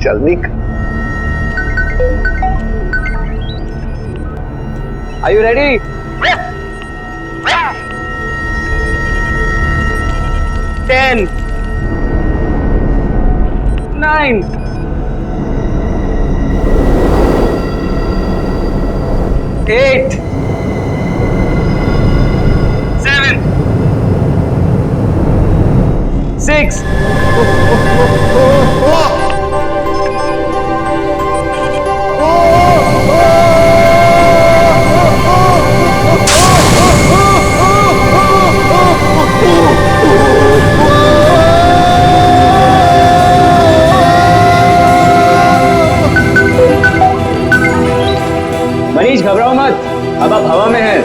चल निक। Are you ready? 10, 9, 8, 7, 6. Manish घबराओ मत, अब आप हवा में हैं।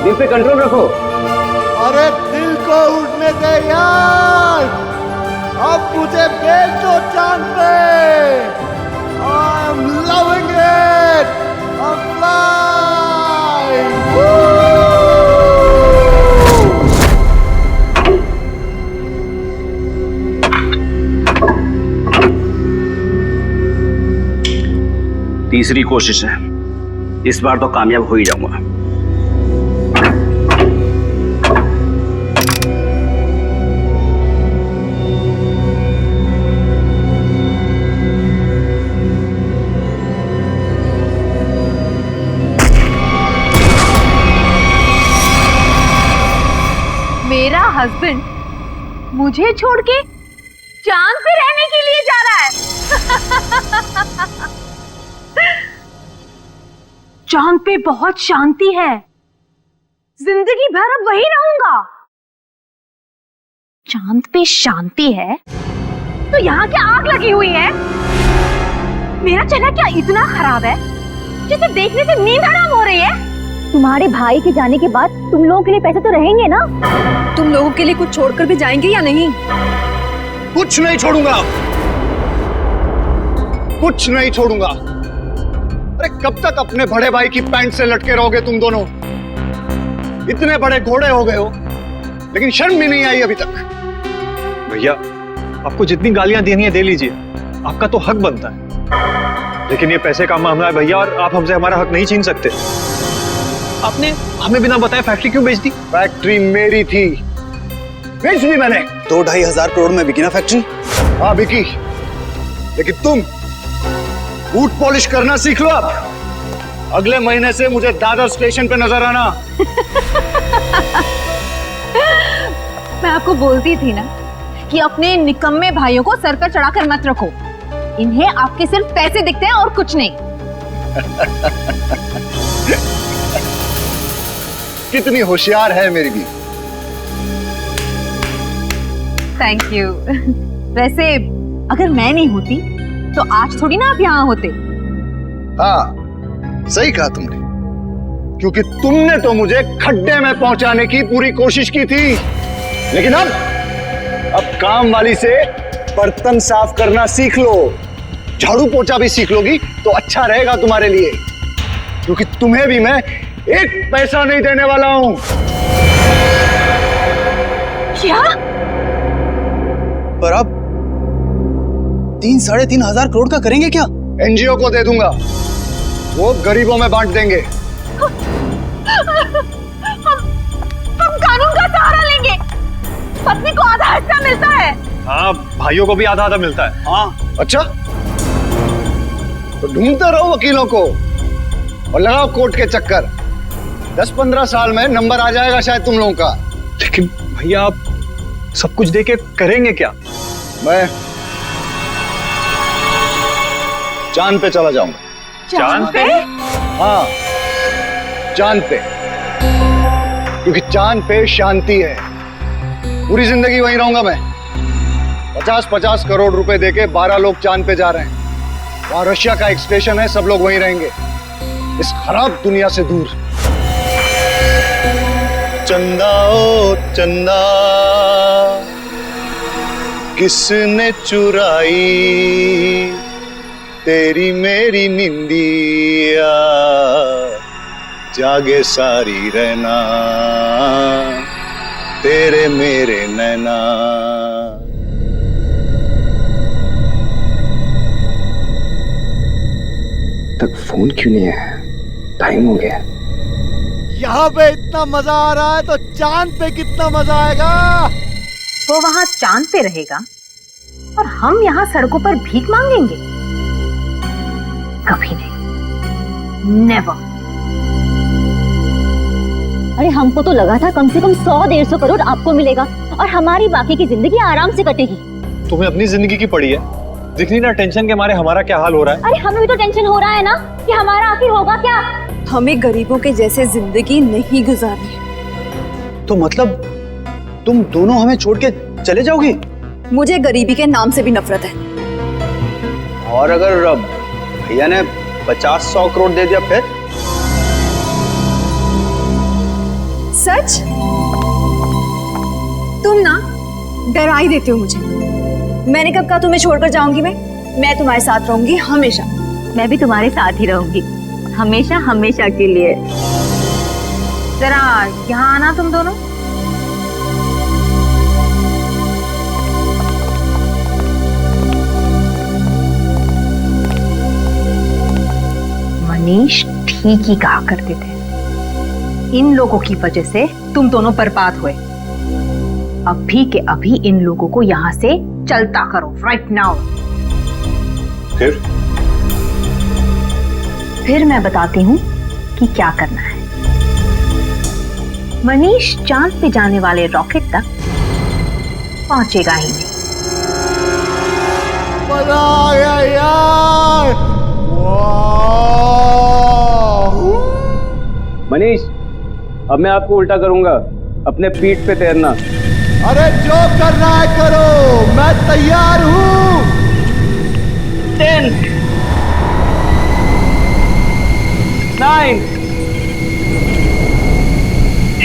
दिल पे कंट्रोल रखो। अरे दिल को उड़ने दे यार, अब मुझे भेज दो चांद पे। I'm loving it, I'm flying. तीसरी कोशिश है, इस बार तो कामयाब हो ही जाऊंगा। मेरा हस्बैंड मुझे छोड़ के चांद पे रहने के लिए जा रहा है। चांद पे बहुत शांति है, जिंदगी भर अब वही रहूंगा। चांद पे शांति है तो यहाँ क्या आग लगी हुई है? मेरा चेहरा क्या इतना खराब है जिसे देखने से नींद हराम हो रही है? तुम्हारे भाई के जाने के बाद तुम लोगों के लिए पैसे तो रहेंगे ना? तुम लोगों के लिए कुछ छोड़कर भी जाएंगे या नहीं? कुछ नहीं छोड़ूंगा, कुछ नहीं छोड़ूंगा। अरे कब तक अपने बड़े भाई की पैंट से लटके रहोगे तुम दोनों? इतने बड़े घोड़े हो गए हो लेकिन शर्म भी नहीं आई अभी तक। भैया आपको जितनी गालियां देनी है दे लीजिए, आपका तो हक बनता है। लेकिन ये पैसे का मामला है भैया, और आप हमसे हमारा हक नहीं छीन सकते। आपने हमें बिना बताए फैक्ट्री क्यों बेच दी? फैक्ट्री मेरी थी, बेच दी मैंने। 2-2.5 करोड़ में बिकी ना फैक्ट्री? हाँ बिकी, लेकिन तुम बूट पॉलिश करना सीख लो। अब अगले महीने से मुझे दादर स्टेशन पे नजर आना। मैं आपको बोलती थी ना कि अपने निकम्मे भाइयों को सर पर चढ़ाकर मत रखो। इन्हें आपके सिर्फ पैसे दिखते हैं और कुछ नहीं। कितनी होशियार है मेरी भी। Thank you. वैसे अगर मैं नहीं होती तो आज थोड़ी ना आप यहाँ होते। हाँ सही कहा तुमने, क्योंकि तुमने तो मुझे खड्डे में पहुंचाने की पूरी कोशिश की थी। लेकिन अब काम वाली से बर्तन साफ करना सीख लो, झाड़ू पोछा भी सीख लोगी तो अच्छा रहेगा तुम्हारे लिए, क्योंकि तुम्हें भी मैं एक पैसा नहीं देने वाला हूं। क्या? पर आप 3-3.5 करोड़ का करेंगे क्या? एनजीओ को दे दूंगा, वो गरीबों में बांट देंगे। हम कानून का सहारा लेंगे। पत्नी को आधा हिस्सा मिलता है। हाँ भाइयों को भी आधा आधा मिलता है। हाँ अच्छा, तो ढूंढते रहो वकीलों को और लगाओ कोर्ट के चक्कर। 10-15 साल में नंबर आ जाएगा शायद तुम लोगों का। लेकिन भैया आप सब कुछ देके करेंगे क्या? मैं चांद पे चला जाऊंगा। चांद पे? हाँ चांद पे। क्योंकि चांद पे शांति है। पूरी जिंदगी वहीं रहूंगा मैं। 50-50 करोड़ रुपए देके 12 लोग चांद पे जा रहे हैं। वहां रशिया का एक स्टेशन है, सब लोग वहीं रहेंगे, इस खराब दुनिया से दूर। चंदा ओ चंदा, किसने चुराई तेरी मेरी निंदिया, जागे सारी रहना तेरे मेरे नैना। तक फोन क्यों नहीं है? टाइम हो गया। यहाँ पे इतना मजा आ रहा है तो चांद पे कितना मजा आएगा। वो वहां चांद पे रहेगा और हम यहाँ सड़कों पर भीख मांगेंगे? कभी नहीं, नेवर। अरे हमको तो लगा था कम से कम 100-150 करोड़ आपको मिलेगा और हमारी बाकी की जिंदगी आराम से कटेगी। तुम्हें अपनी जिंदगी की पड़ी है, दिख नहीं ना टेंशन के मारे हमारा क्या हाल हो रहा है। अरे हमें भी तो टेंशन हो रहा है ना कि हमारा आखिर होगा क्या। हमें गरीबों के जैसे जिंदगी नहीं गुजारनी है। तो मतलब तुम दोनों हमें छोड़ के चले जाओगी? मुझे गरीबी के नाम से भी नफरत है। और अगर भैया ने 50-100 करोड़ दे दिया फिर? सच? तुम ना डरा ही देते हो मुझे। मैंने कब कहा तुम्हें छोड़कर जाऊंगी? मैं तुम्हारे साथ रहूंगी हमेशा। मैं भी तुम्हारे साथ ही रहूंगी, हमेशा हमेशा के लिए। जरा यहाँ आना तुम दोनों। मनीष ठीक ही कहा करते थे, इन लोगों की वजह से तुम दोनों बर्बाद हुए। अभी के अभी इन लोगों को यहाँ से चलता करो, राइट नाउ। फिर मैं बताती हूँ कि क्या करना है। मनीष चांद पे जाने वाले रॉकेट तक पहुंचेगा ही नहीं। मजा आ गया यार। मनीष, अब मैं आपको उल्टा करूंगा, अपने पीठ पे तैरना। अरे जो करना है करो, मैं तैयार हूँ। 10 9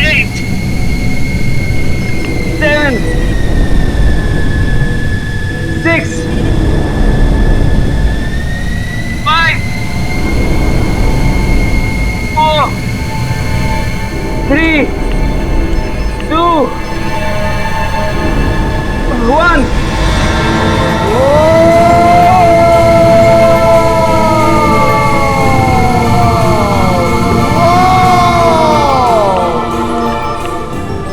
8 7 6 5 4 3 2 1।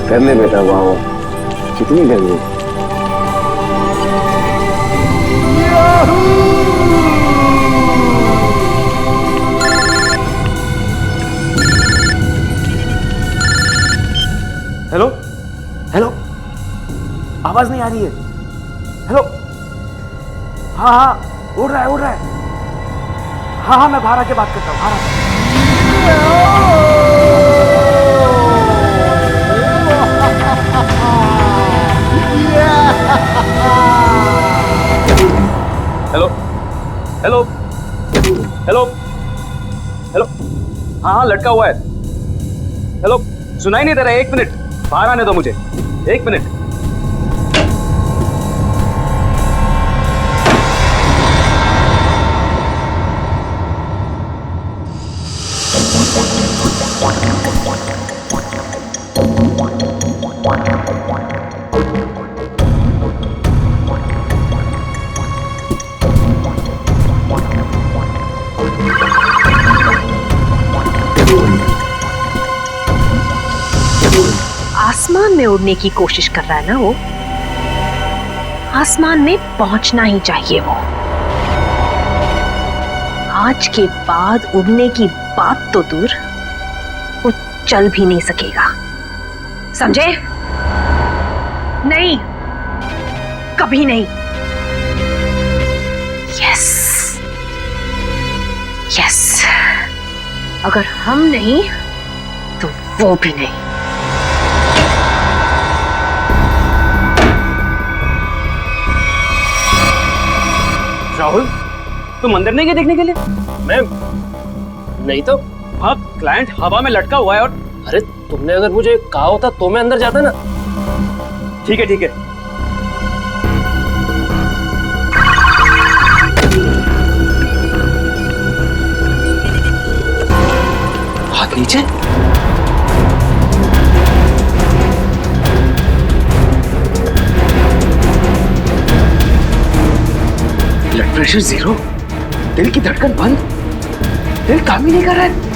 करने बेटा, वाह कितनी गर्मी। हेलो हेलो, आवाज नहीं आ रही है। हेलो, हाँ हाँ उड़ रहा है। हाँ हाँ मैं बाहर आके बात करता हूँ, बाहर हेलो हेलो हेलो हेलो, हाँ हाँ लटका हुआ है। हेलो, सुनाई नहीं दे रहा है। 1 मिनट, बाहर आने दो मुझे, 1 मिनट। आसमान में उड़ने की कोशिश कर रहा है ना वो, आसमान में पहुंचना ही चाहिए वो। आज के बाद उड़ने की बात तो दूर, वो चल भी नहीं सकेगा, समझे? नहीं, कभी नहीं। यस यस, अगर हम नहीं तो वो भी नहीं। राहुल, तुम अंदर नहीं गए देखने के लिए? मैं नहीं तो। हाँ, क्लाइंट हवा में लटका हुआ है और अरे तुमने अगर मुझे कहा होता तो मैं अंदर जाता ना। ठीक है ठीक है। हाथ नीचे। ब्लड प्रेशर 0, दिल की धड़कन बंद, दिल काम ही नहीं कर रहा है।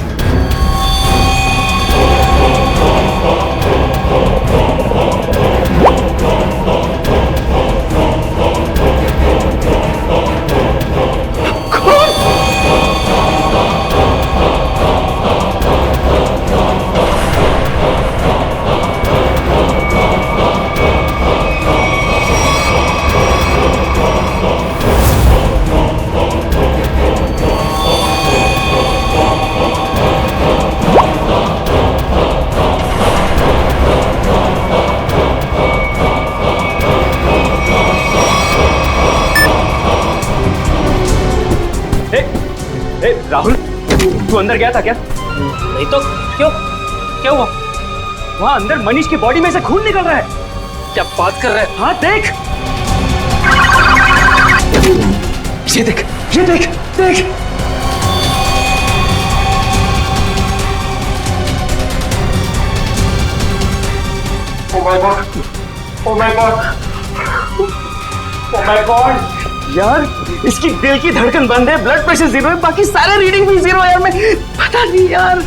राहुल, तू अंदर गया था क्या? नहीं तो। क्यों? क्या हुआ? वहां अंदर मनीष की बॉडी में से खून निकल रहा है। क्या बात कर रहा है? हाँ देख, ये देख, ये देख, देख। Oh my God! Oh my God! Oh my God! यार, इसकी दिल की धड़कन बंद है, ब्लड प्रेशर 0 है, बाकी सारे रीडिंग भी 0 है यार। मैं पता नहीं यार,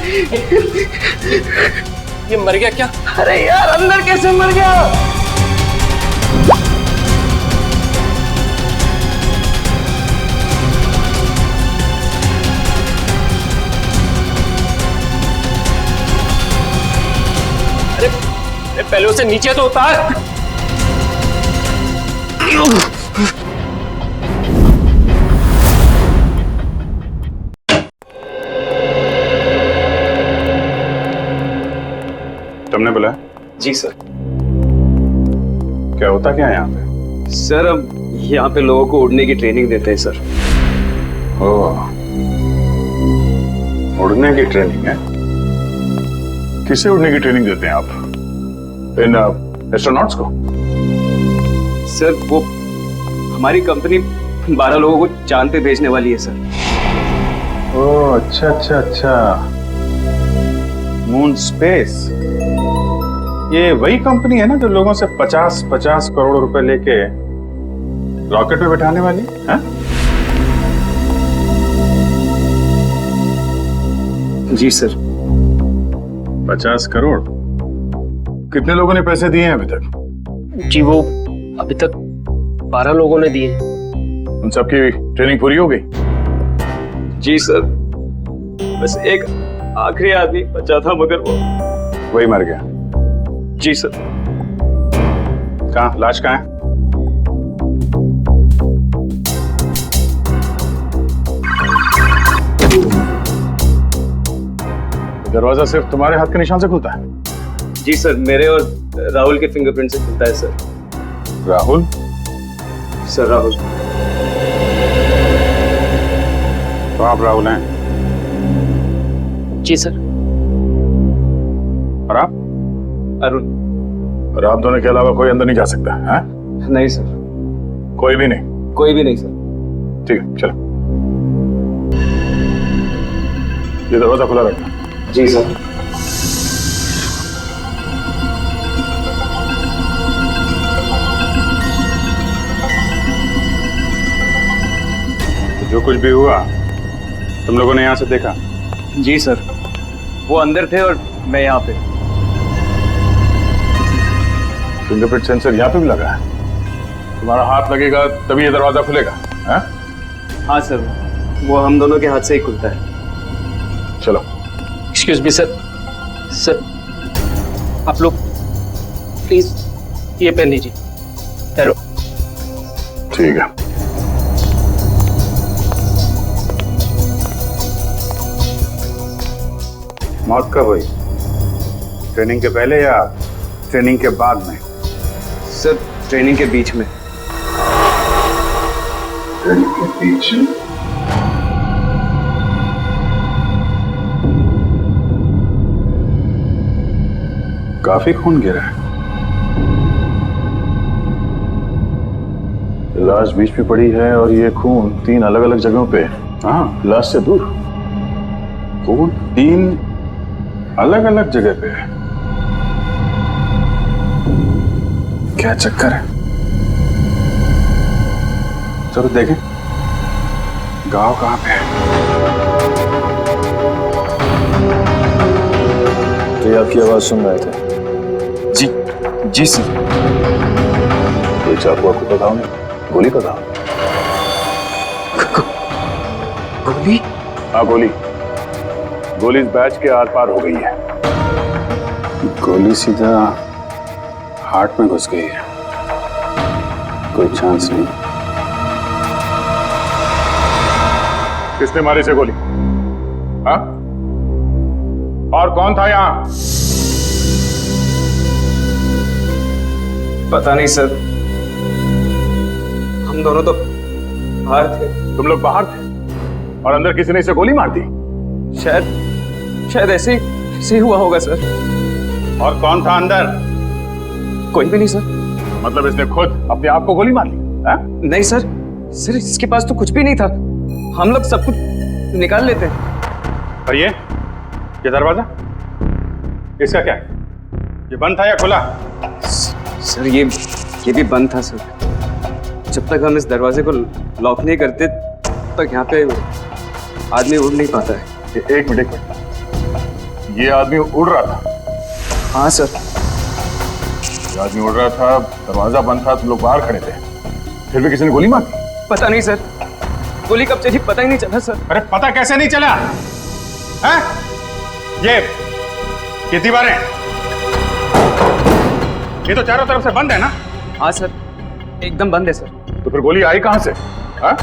ये मर गया क्या? अरे यार, अंदर कैसे मर गया? अरे पहले उसे नीचे तो उतार। तुमने बोला? जी सर। क्या होता क्या है यहाँ पे? सर, अब यहाँ पे लोगों को उड़ने की ट्रेनिंग देते हैं सर। ओह, उड़ने की ट्रेनिंग है? किसे उड़ने की ट्रेनिंग देते हैं आप? इन एस्ट्रोनॉट्स को? सर, वो हमारी कंपनी 12 लोगों को चांद पे भेजने वाली है सर। ओह, अच्छा अच्छा अच्छा, मून स्पेस। ये वही कंपनी है ना जो लोगों से 50-50 करोड़ रुपए लेके रॉकेट में बैठाने वाली है? जी सर। 50 करोड़? कितने लोगों ने पैसे दिए हैं अभी तक? जी वो अभी तक 12 लोगों ने दिए। उन सबकी ट्रेनिंग पूरी हो गई? जी सर, बस एक आखिरी आदमी बचा था, मगर वो वही मर गया। जी सर। कहाँ, लाश कहाँ है? दरवाजा सिर्फ तुम्हारे हाथ के निशान से खुलता है? जी सर, मेरे और राहुल के फिंगरप्रिंट से खुलता है सर। राहुल? सर राहुल। तो आप राहुल हैं? जी सर। और आप? अरुण। और आप दोनों के अलावा कोई अंदर नहीं जा सकता है? नहीं सर। कोई भी नहीं? कोई भी नहीं सर। ठीक है, चलो। ये दरवाजा खुला रखना। जी सर। तो जो कुछ भी हुआ तुम लोगों ने यहां से देखा? जी सर, वो अंदर थे और मैं यहाँ पे। फिंगरप्रिंट सेंसर यहाँ पे भी लगा है? तुम्हारा हाथ लगेगा तभी ये दरवाजा खुलेगा? है? हाँ सर, वो हम दोनों के हाथ से ही खुलता है। चलो। Excuse me sir. सर, आप लोग प्लीज ये पहन लीजिए। हेलो। ठीक है। मौत कब हुई? ट्रेनिंग के पहले या ट्रेनिंग के बाद में? सर, ट्रेनिंग के बीच में। घड़ी के पीछे काफी खून गिरा है। लाश बीच पे पड़ी है और ये खून 3 अलग अलग जगहों पे। हाँ, लाश से दूर खून 3 अलग अलग जगह पे है। क्या चक्कर है? चलो देखें गांव कहां पे है। तो ये आपकी आवाज सुन रहे थे? जी सर। कोई चाकू आपको पता नहीं? गोली पता? गोली? हाँ गोली। गोली इस बैच के आर पार हो गई है। गोली सीधा हार्ट में घुस गई है। कोई चांस नहीं। किसने मारी से गोली? हाँ? और कौन था यहाँ? पता नहीं सर, हम दोनों तो बाहर थे। तुम लोग बाहर थे और अंदर किसी ने इसे गोली मार दी? शायद ऐसे ही हुआ होगा सर। और कौन था अंदर? कोई भी नहीं सर। मतलब इसने खुद अपने आप को गोली मार ली? हाँ? नहीं सर, इसके पास तो कुछ भी नहीं था। हम लोग सब कुछ निकाल लेते हैं। और ये दरवाजा इसका क्या है? ये बंद था या खुला? सर ये भी बंद था सर। जब तक हम इस दरवाजे को लॉक नहीं करते तब तक यहाँ पे आदमी उड़ नहीं पाता है। एक मिनट। ये आदमी उड़ रहा था? हाँ सर। ये आदमी उड़ रहा था, दरवाजा बंद था, तुम लोग बाहर खड़े थे, फिर भी किसी ने गोली मार दी? पता नहीं सर, गोली कब चली पता ही नहीं चला सर। अरे पता कैसे नहीं चला? हैं? ये दीवारें ये तो चारों तरफ से बंद है ना? हाँ सर, एकदम बंद है सर। तो फिर गोली आई कहां से? हाँ?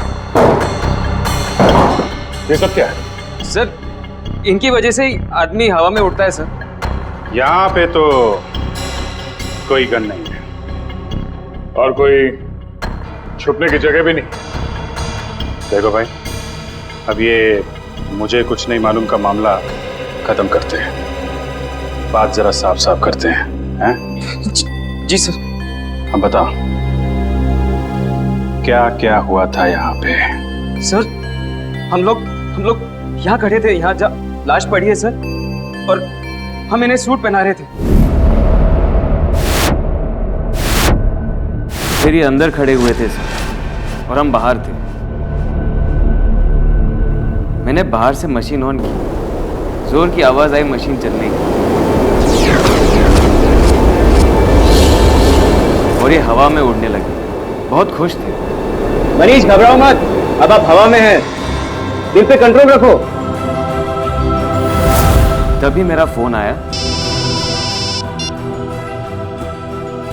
ये सब क्या है? सर इनकी वजह से ही आदमी हवा में उड़ता है सर। यहां पे तो कोई गन नहीं है और कोई छुपने की जगह भी नहीं। देखो भाई, अब ये मुझे कुछ नहीं मालूम का मामला खत्म करते हैं, बात जरा साफ साफ करते हैं। जी सर। अब बताओ क्या क्या हुआ था यहाँ पे? सर हम लोग यहाँ खड़े थे, यहाँ जहाँ लाश पड़ी है सर, और हम इन्हें सूट पहना रहे थे। फिर ये अंदर खड़े हुए थे सर और हम बाहर थे। मैंने बाहर से मशीन ऑन की, जोर की आवाज आई मशीन चलने की, और ये हवा में उड़ने लगे। बहुत खुश थे। मनीष घबराओ मत, अब आप हवा में हैं, दिल पे कंट्रोल रखो। तभी मेरा फोन आया।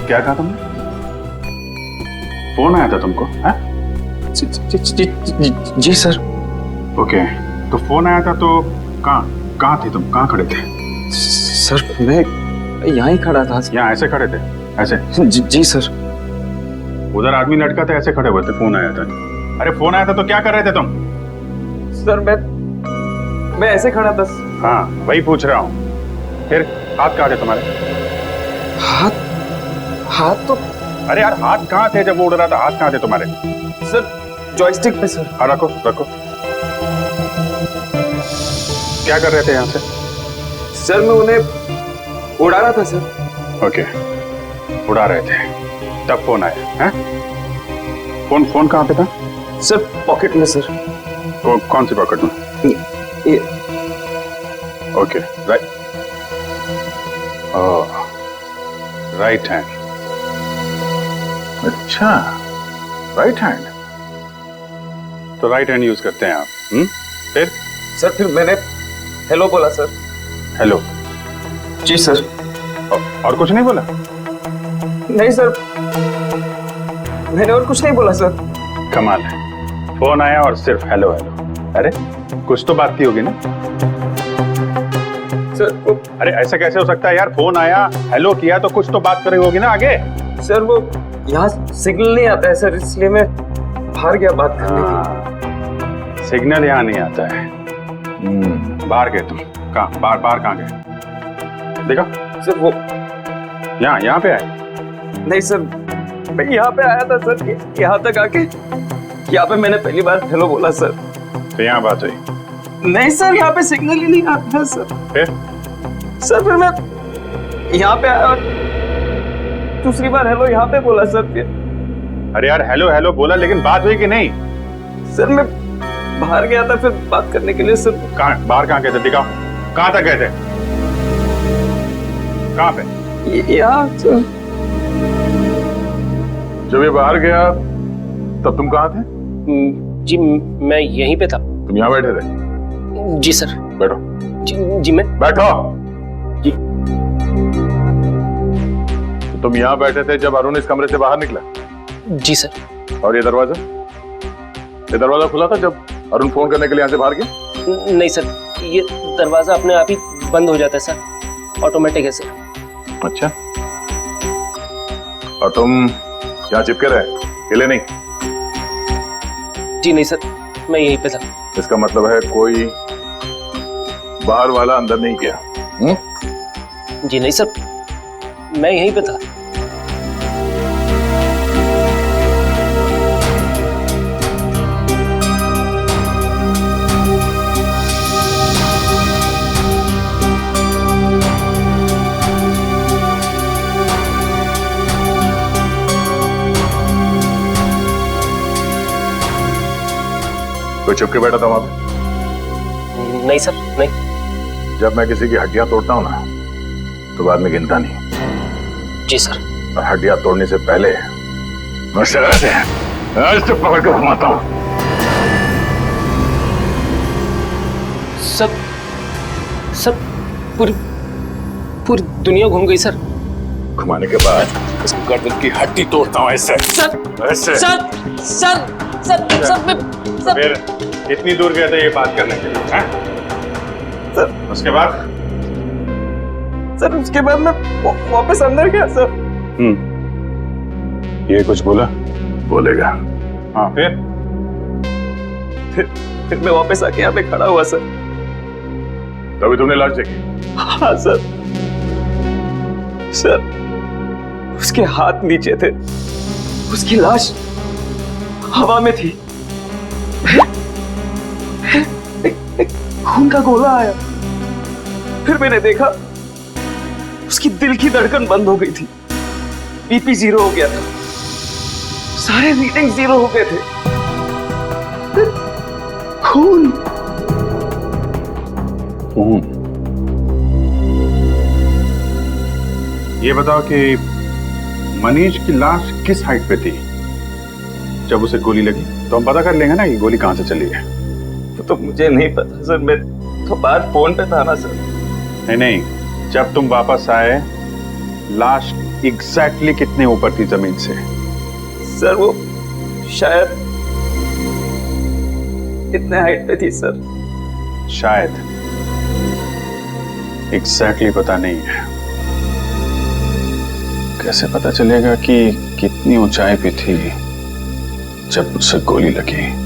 क्या कहा तुमने? फोन आया था तुमको? हाँ? जी सर। ओके, तो फोन आया था तो कहाँ थे तुम? कहाँ खड़े थे? सर मैं यहाँ ही खड़ा था। यहाँ ऐसे खड़े थे? ऐसे? जी सर। उधर आदमी लटका था, ऐसे खड़े हुए थे, फोन आया था। अरे फोन आया था तो क्या कर रहे थे तुम? सर मैं ऐसे खड़ा था। हाँ वही पूछ रहा हूँ। फिर हाथ कहाँ थे तुम्हारे? हाथ तो, अरे यार हाथ कहाँ थे जब वो उड़ रहा था? हाथ कहाँ थे तुम्हारे? सर जॉयस्टिक पे सर। हाँ रखो। क्या कर रहे थे यहाँ से? सर मैं उन्हें उड़ा रहा था सर। ओके, उड़ा रहे थे, तब फोन आया है? फोन कहाँ पे था? सर पॉकेट में सर। कौन सी पॉकेट में? ये। Okay, right hand. अच्छा, राइट हैंड। तो राइट हैंड यूज करते हैं आप? फिर? सर फिर मैंने हेलो बोला सर। हेलो? जी सर। और कुछ नहीं बोला? नहीं सर, मैंने और कुछ नहीं बोला सर। कमाल है, फोन आया और सिर्फ हेलो हेलो। अरे कुछ तो बात की होगी ना सर? अरे ऐसा कैसे हो सकता है यार? फोन आया, हेलो किया, तो कुछ तो बात करी होगी ना आगे। सर वो यहाँ सिग्नल नहीं आता है सर, इसलिए मैं बाहर गया बात करने के सिग्नल यहाँ नहीं आता है। बाहर गए तुम? कहाँ? बाहर कहाँ गए? देखा सर वो यहाँ पे आए? नहीं सर, मैं यहाँ पे आया था सर, यहाँ तक आके यहाँ पे मैंने पहली बार हेलो बोला सर। तो यहाँ बात हुई? नहीं सर, यहाँ पे सिग्नल ही नहीं आता है सर। फिर मैं यहाँ पे आया और दूसरी बार हेलो यहाँ पे बोला सर। फिर अरे यार हेलो हेलो बोला, लेकिन बात हुई कि नहीं? सर मैं बाहर गया था फिर बात करने के लिए सर। बाहर कहाँ गए थे? दिखाओ, कहाँ तक गए थे? कहाँ पे? यहाँ सर। जब ये बाहर गया तब तुम कहाँ थे? जी मैं यहीं पे था। तुम यहाँ बैठे थे? जी सर। बैठो। जी मैं बैठो। जी। तो तुम यहाँ बैठे थे जब अरुण इस कमरे से बाहर निकला? जी सर। और ये दरवाजा खुला था जब अरुण फोन करने के लिए यहाँ से बाहर गया? नहीं सर, ये दरवाजा अपने आप ही बंद हो जाता है सर, ऑटोमेटिक है सर। अच्छा, और तुम यहाँ चिपके रहे, हिले नहीं? जी नहीं सर, मैं यहीं पे था। इसका मतलब है कोई बाहर वाला अंदर नहीं गया? जी नहीं सर, मैं यहीं पे था। कोई छुप के बैठा था वहां पे? नहीं सर, नहीं। जब मैं किसी की हड्डियां तोड़ता हूं ना तो बाद में गिनता नहीं। जी सर। और हड्डियां तोड़ने से पहले मैं शराब से आज तो पकड़ कर घुमाता हूं। सर पूरी दुनिया घूम गई सर। घुमाने के बाद उसकी गर्दन की हड्डी तोड़ता हूं ऐसे। ऐसे। फिर कितनी दूर गए थे ये बात करने के लिए? सर उसके बाद मैं वापस अंदर गया सर। ये कुछ बोला? बोलेगा। हाँ फिर मैं वापस आके यहाँ पे खड़ा हुआ सर। तभी तुमने लाश देखी? हाँ सर। उसके हाथ नीचे थे, उसकी लाश हवा में थी। एक खून का गोला आया, फिर मैंने देखा उसकी दिल की धड़कन बंद हो गई थी, बीपी 0 हो गया था, सारे रीडिंग 0 हो गए थे। खून। ये बताओ कि मनीष की लाश किस हाइट पे थी जब उसे गोली लगी? तो हम पता कर लेंगे ना कि गोली कहां से चली है। तो मुझे नहीं पता सर, मैं तो बाहर फोन पे था ना सर। नहीं, जब तुम वापस आए लाश एग्जैक्टली कितने ऊपर थी जमीन से? सर वो शायद इतने हाइट पे थी सर। शायद, एग्जैक्टली पता नहीं है। कैसे पता चलेगा कि कितनी ऊंचाई पे थी जब उसे गोली लगी?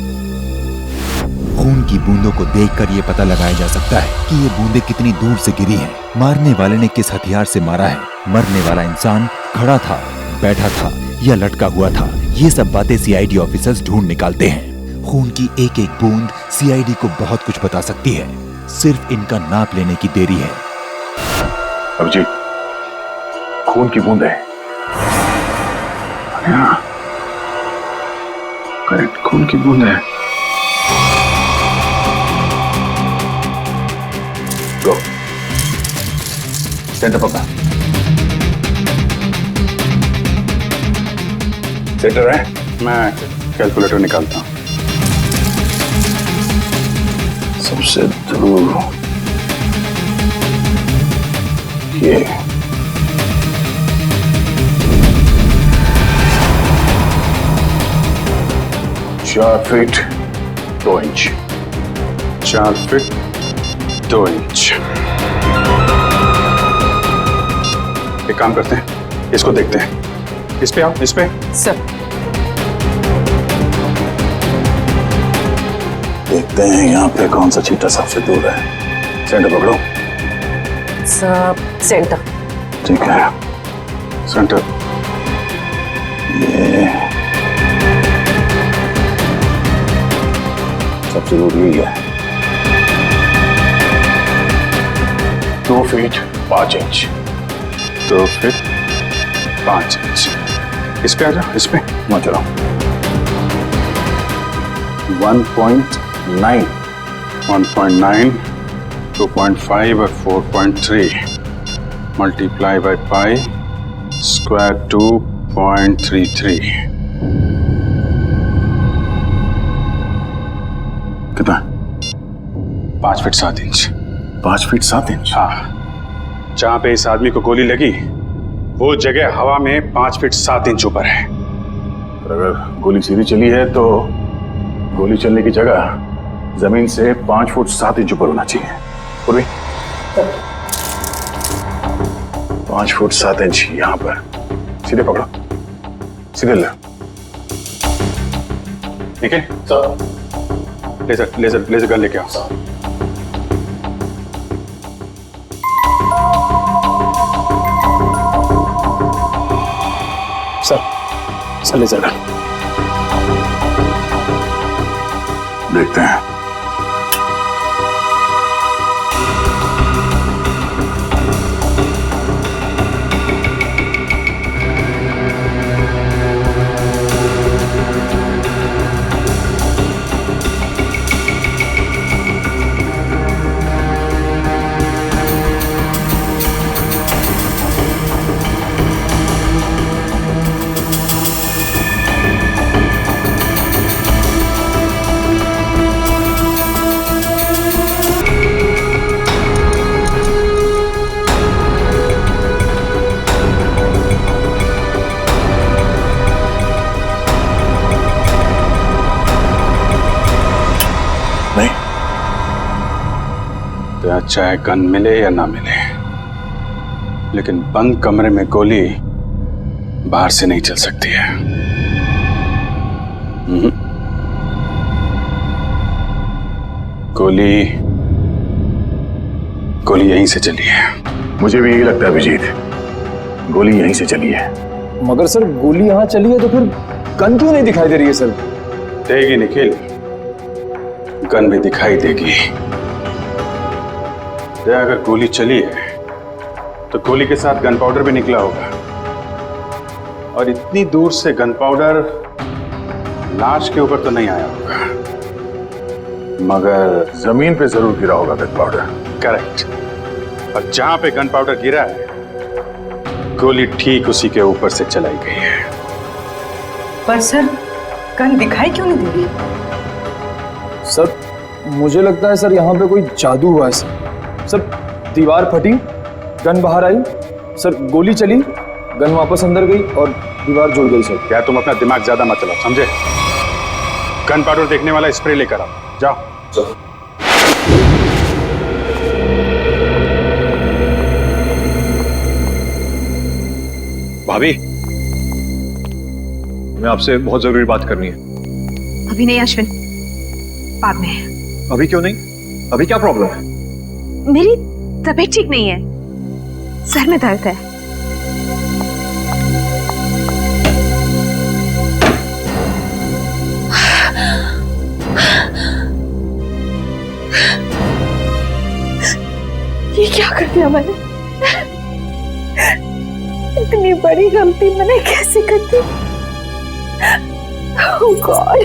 खून की बूंदों को देखकर यह पता लगाया जा सकता है कि ये बूंदें कितनी दूर से गिरी हैं। मारने वाले ने किस हथियार से मारा है। मरने वाला इंसान खड़ा था, बैठा था या लटका हुआ था। ये सब बातें सीआईडी ऑफिसर्स ढूंढ निकालते हैं। खून की एक एक बूंद सीआईडी को बहुत कुछ बता सकती है। सिर्फ इनका नाप लेने की देरी है। अभिजीत, खून की बूंदें। हाँ, करेक्ट, खून की बूंदें। गो सेंटर पकड़ा। सेंटर है, मैं कैलकुलेटर निकालता हूं। सबसे दूर ये 4 फीट 2 इंच। 4 feet 2 inch. एक काम करते हैं, इसको देखते हैं। इस पे आओ, इस पे। सर देखते हैं यहाँ पे कौन सा चीटा सबसे दूर है। सेंटर पकड़ो। सेंटर। ठीक है, सेंटर। ये सबसे दूर यही है। 2 फीट 5 इंच। 2 feet 5 inch. इस पे आ जाओ, इस पे मत चलो। 1.9, 2.5 और 4.3 मल्टीप्लाई बाय पाई स्क्वायर 2.33। कितना? 5 फीट 7 इंच। 5 feet 7 inch? हाँ। जहां पे इस आदमी को गोली लगी वो जगह हवा में 5 फीट 7 इंच ऊपर है। अगर गोली सीधी चली है तो गोली चलने की जगह जमीन से 5 फुट 7 इंच ऊपर होना चाहिए। पूर्वी 5 फुट 7 इंच यहां पर। सीधे पकड़ो, सीधे ले। ठीक है sir. Laser laser laser gun लेके आओ। Sir laser gun. देखते हैं। चाहे गन मिले या ना मिले, लेकिन बंद कमरे में गोली बाहर से नहीं चल सकती है। गोली यहीं से चली है। मुझे भी यही लगता है अभिजीत, गोली यहीं से चली है। मगर सर गोली यहाँ चली है तो फिर गन क्यों नहीं दिखाई दे रही है सर? देगी निखिल, गन भी दिखाई देगी। अगर गोली चली है तो गोली के साथ गन पाउडर भी निकला होगा, और इतनी दूर से गन पाउडर लाश के ऊपर तो नहीं आया होगा, मगर जमीन पे जरूर गिरा होगा गन पाउडर। करेक्ट। और जहां पे गन पाउडर गिरा है गोली ठीक उसी के ऊपर से चलाई गई है। पर सर गन दिखाई क्यों नहीं दे रही? सर मुझे लगता है सर यहाँ पे कोई जादू हुआ है सर। सर दीवार फटी, गन बाहर आई, सर गोली चली, गन वापस अंदर गई और दीवार जुड़ गई सर। क्या तुम अपना दिमाग ज्यादा मत चलाओ, समझे? गन पाउडर देखने वाला स्प्रे लेकर आओ, जाओ। भाभी, मैं आपसे बहुत जरूरी बात करनी है। अभी नहीं अश्विन, बाद में। अभी क्यों नहीं? अभी क्या प्रॉब्लम है? मेरी तबीयत ठीक नहीं है, सर में दर्द है। ये क्या कर दिया मैंने? इतनी बड़ी गलती मैंने कैसे कर दी? Oh God!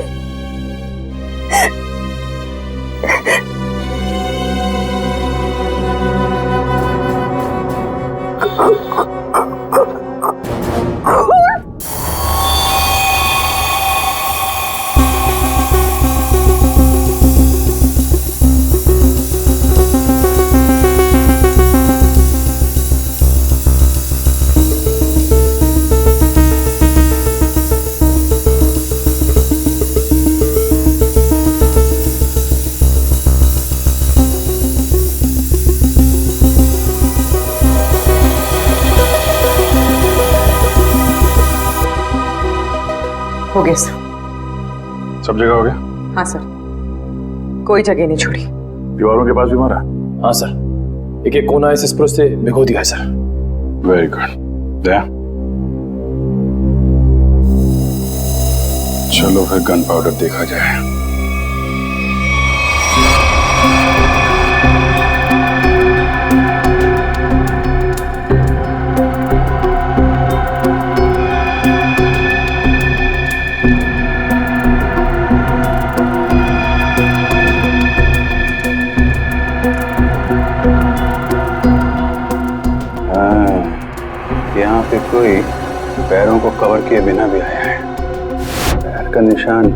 हो गया सर। सब जगह हो गया? हाँ सर, कोई जगह नहीं छोड़ी। दीवारों के पास भी मारा? हाँ सर, एक एक कोना इस स्प्रो से भिगो दिया है सर। Very good. दया, चलो फिर गन पाउडर देखा जाए। यहाँ पे कोई पैरों को कवर किए बिना भी आया है। पैर का निशान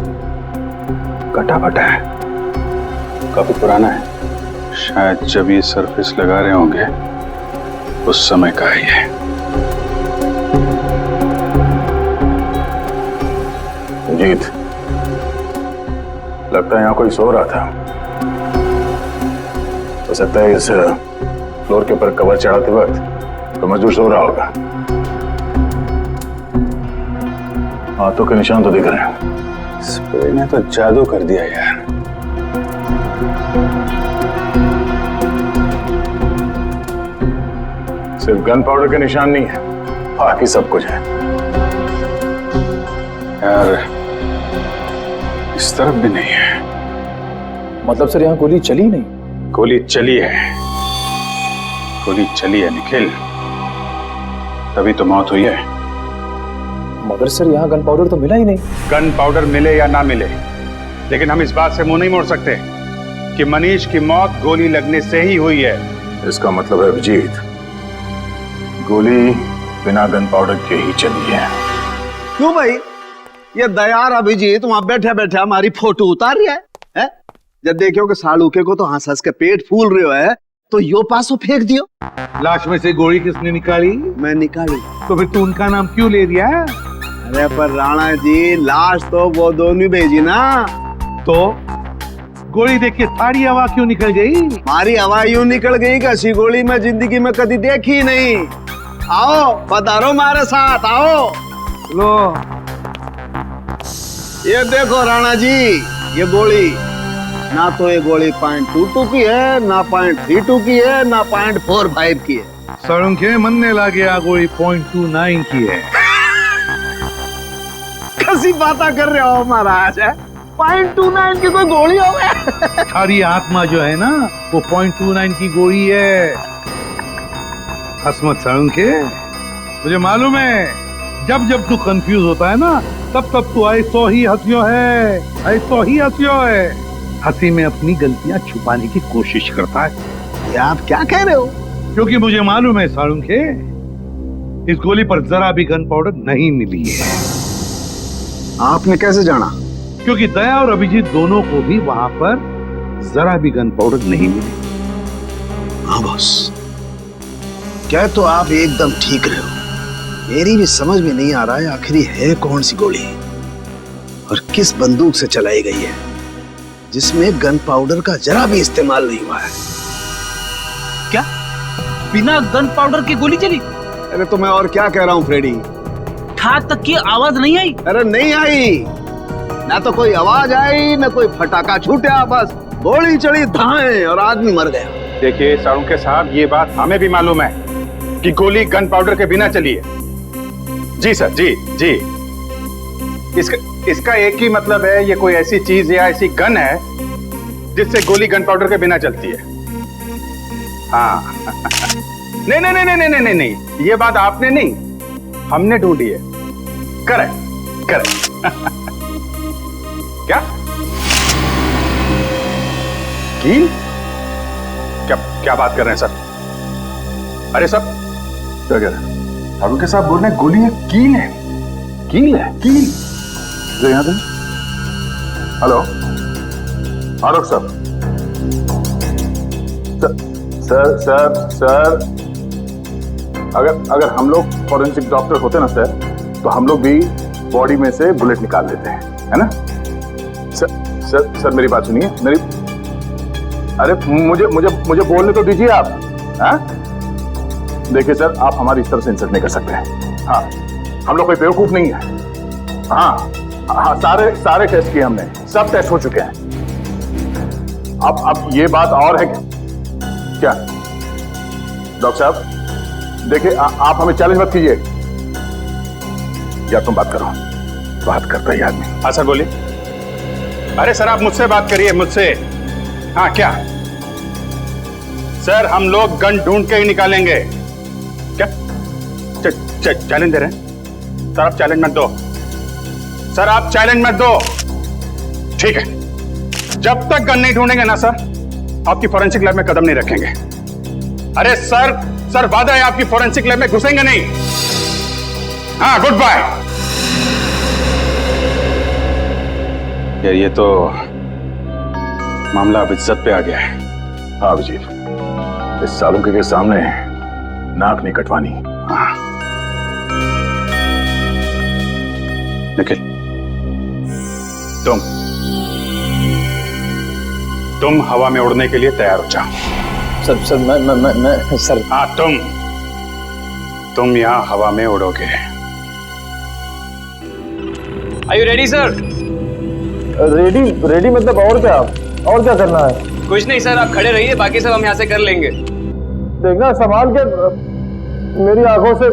कटा फटा है, काफी पुराना है। शायद जब ये सरफेस लगा रहे होंगे उस समय का ही है। जीत, लगता है यहाँ कोई सो रहा था। हो सकता है इस फ्लोर के ऊपर कवर चढ़ाते वक्त तो मजदूर सो रहा होगा। हाथों के निशान तो दिख रहे हैं। स्प्रे ने तो जादू कर दिया यार। सिर्फ गन पाउडर के निशान नहीं है, बाकी सब कुछ है यार। इस तरफ भी नहीं है। मतलब सर यहाँ गोली चली नहीं? गोली चली है, गोली चली है निखिल, तभी तो मौत हुई है। मगर सर यहाँ गन पाउडर तो मिला ही नहीं। गन पाउडर मिले या ना मिले, लेकिन हम इस बात से मुंह नहीं मोड़ सकते कि मनीष की मौत गोली लगने से ही हुई है। इसका मतलब है अभिजीत, गोली बिना गन पाउडर के ही चली है। क्यों भाई, ये दयार अभिजीत वहां बैठे बैठे हमारी फोटो उतार रहा है? जब देखो कि सालूके को तो हंस हंस के पेट फूल रहे है तो यो पासो फेंक दियो। लाश में से गोली किसने निकाली? मैं निकाली। तो फिर तू उनका नाम क्यों ले दिया? अरे पर राणा जी, लाश तो वो दोनों भेजी ना। तो गोली देख के थारी हवा क्यों निकल गई? हमारी हवा यूं निकल गई कि ऐसी गोली मैं जिंदगी में कभी देखी नहीं। आओ पधारो हमारे साथ, आओ। लो ये देखो राणा जी, ये गोली ना तो ये गोली .22 की है, ना .32 की है, ना .45 की है। सड़ुंखे मनने लगे गोली .29 की है। कैसी बातें कर रहे हो महाराज? .29 की कोई गोली हो गया? थारी आत्मा जो है ना वो .29 की गोली है। हसमत सड़ुंखे, मुझे मालूम है जब जब तू कंफ्यूज होता है ना तब तब तू ऐसो ही हंसियो है, ऐसो ही हंसियो है। हंसी में अपनी गलतियां छुपाने की कोशिश करता है। ये आप क्या कह रहे हो? क्योंकि मुझे मालूम है साळुंखे, इस गोली पर जरा भी गन पाउडर नहीं मिली है। आपने कैसे जाना? क्योंकि दया और अभिजीत दोनों को भी वहां पर जरा भी गन पाउडर नहीं मिली। हाँ बॉस, क्या तो आप एकदम ठीक रहे हो। मेरी भी समझ में नहीं आ रहा है आखिर है कौन सी गोली और किस बंदूक से चलाई गई है जिसमें गन पाउडर का जरा भी इस्तेमाल नहीं हुआ है। क्या बिना गन पाउडर की गोली चली? अरे तो मैं और क्या कह रहा हूँ फ्रेडी। ठाक तक की आवाज नहीं आई? अरे नहीं आई, ना तो कोई आवाज आई ना कोई फटाका छूटा, बस गोली चढ़ी धाए और आदमी मर गया। देखिए साळुंखे साहब, ये बात हमें भी मालूम है कि गोली गन पाउडर के बिना चली है। जी सर, जी जी। इसका एक ही मतलब है, ये कोई ऐसी चीज या ऐसी गन है जिससे गोली गन पाउडर के बिना चलती है। हाँ नहीं नहीं नहीं नहीं नहीं नहीं, ये बात आपने नहीं, हमने ढूंढी है। Correct correct. क्या कील? क्या क्या बात कर रहे हैं सर? अरे सर क्या कह रहे हैं? साळुंखे साहब बोल रहे हैं गोली है, कील है। कील है? कील जो यहाँ पे। हेलो आलोक सर, सर सर सर, अगर हम लोग फॉरेंसिक डॉक्टर होते ना सर, तो हम लोग भी बॉडी में से बुलेट निकाल देते हैं, है ना सर? सर मेरी बात सुनिए, मेरी, अरे मुझे मुझे मुझे बोलने तो दीजिए आप। हाँ देखिए सर, आप हमारी इस तरह से इंसल्ट नहीं कर सकते हैं। हाँ हम लोग कोई बेवकूफ नहीं है। हाँ हाँ, सारे टेस्ट किए हमने, सब टेस्ट हो चुके हैं। अब ये बात और है क्या डॉक्टर साहब? देखिए आप हमें चैलेंज मत कीजिए। या तुम बात करो। बात करता ही आदमी। हाँ सर बोलिए। अरे सर आप मुझसे बात करिए, मुझसे। हाँ क्या सर, हम लोग गन ढूंढ के ही निकालेंगे। क्या चैलेंज दे रहे हैं? सर आप चैलेंज मत दो। सर आप चैलेंज मत दो। ठीक है, जब तक गन नहीं ढूंढेंगे ना सर, आपकी फोरेंसिक लैब में कदम नहीं रखेंगे। अरे सर वादा है आपकी फोरेंसिक लैब में घुसेंगे नहीं। हाँ गुड बाय। यार ये तो मामला अब इज्जत पे आ गया है। हाँ अभिजीत, इस सालुंके के सामने नाक नहीं कटवानी। हाँ निखिल, तुम हवा में उड़ने के लिए तैयार हो जाओ। सर मैं सर। हाँ तुम यहां हवा में उड़ोगे। Are you ready, sir? Ready मतलब और क्या करना है? कुछ नहीं सर, आप खड़े रहिए, बाकी सब हम यहाँ से कर लेंगे। देखना संभाल के, मेरी आंखों से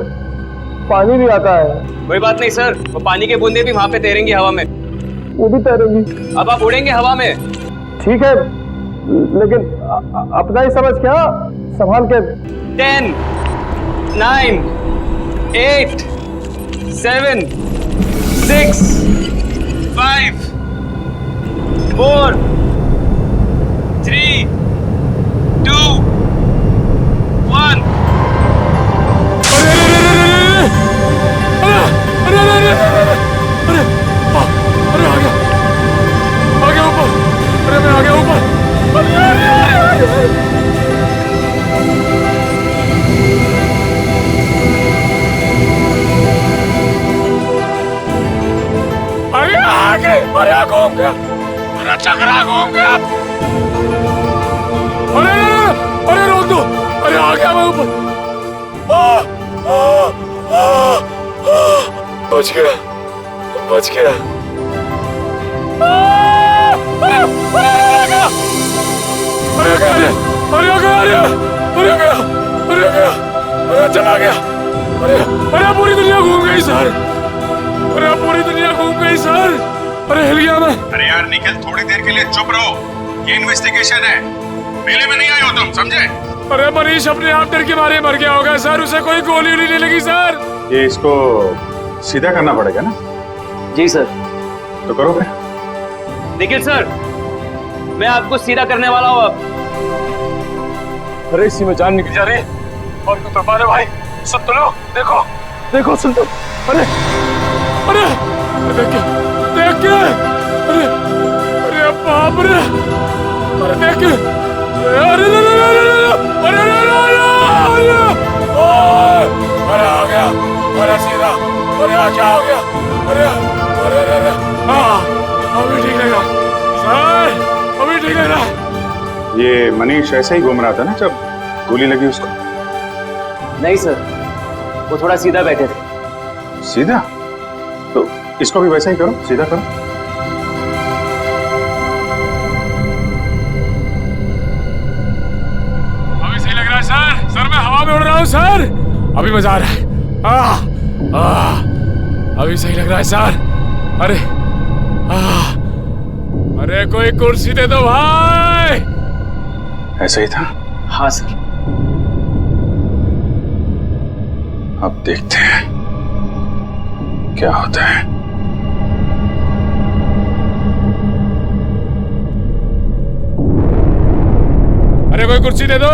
पानी भी आता है। कोई बात नहीं सर, वो पानी के बूंदे भी वहाँ पे तैरेंगी हवा में। वो भी तैरेंगी। अब आप उड़ेंगे हवा में। ठीक है, लेकिन अपना ही समझ क्या, संभाल के। 10, 9, 8, 7, 6, 5, 4, 3, 2, 1। घूम गया, मेरा चक्रा घूम गया। अरे रोक दो, अरे आ गया मैं ऊपर। बच गया। अरे चला गया। अरे पूरी दुनिया घूम गई सर। अरे हिल गया मैं। अरे यार निखिल, थोड़ी देर के लिए चुप रहो, ये इन्वेस्टिगेशन है, मेले में नहीं आए हो तुम, समझे? अरे मनीष अपने आप डर के मारे मर गया होगा सर, उसे कोई गोली नहीं लगी सर। ये इसको सीधा करना पड़ेगा ना? जी सर। तो करो फिर। निखिल सर, मैं आपको सीधा करने वाला हूँ अब। अरे इसी में जान निकल जा रही है। और तो मारे भाई, सुन तो लो, देखो सुन तो। अरे देख के, अरे बाप रे, अरे देख के, अरे आ गया, अरे सीधा, अरे क्या हो गया, अरे अभी ठीक लग रहा सर, अभी ठीक लग रहा। ये मनीष ऐसे ही घूम रहा था ना जब गोली लगी उसको? नहीं सर, वो थोड़ा सीधा बैठे थे। सीधा? तो इसको भी वैसा ही करो, सीधा करो। अभी सही लग रहा है सर, मैं हवा में उड़ रहा हूँ सर, अभी मजा आ रहा है। अभी सही लग रहा है सर। अरे कोई कुर्सी दे दो भाई। ऐसा ही था? हाँ सर। अब देखते हैं क्या होता है। अरे कोई कुर्सी दे दो।